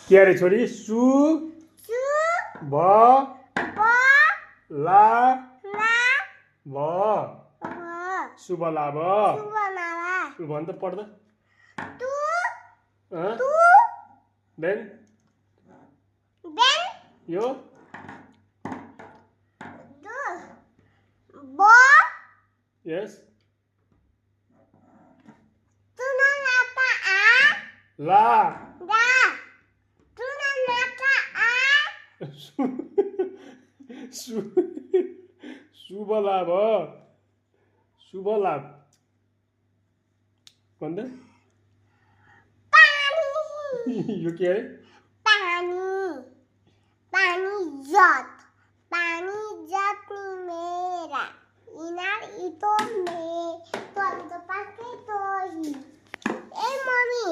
के अरे छोरी सु भ ला भ शुभ लाभ भन त पढ्दा देन यो यस ला शुभ लाभ भन्दा यो के अरे पानी जत मेरा इनार इतो में तो पाके तो ही ए मम्मी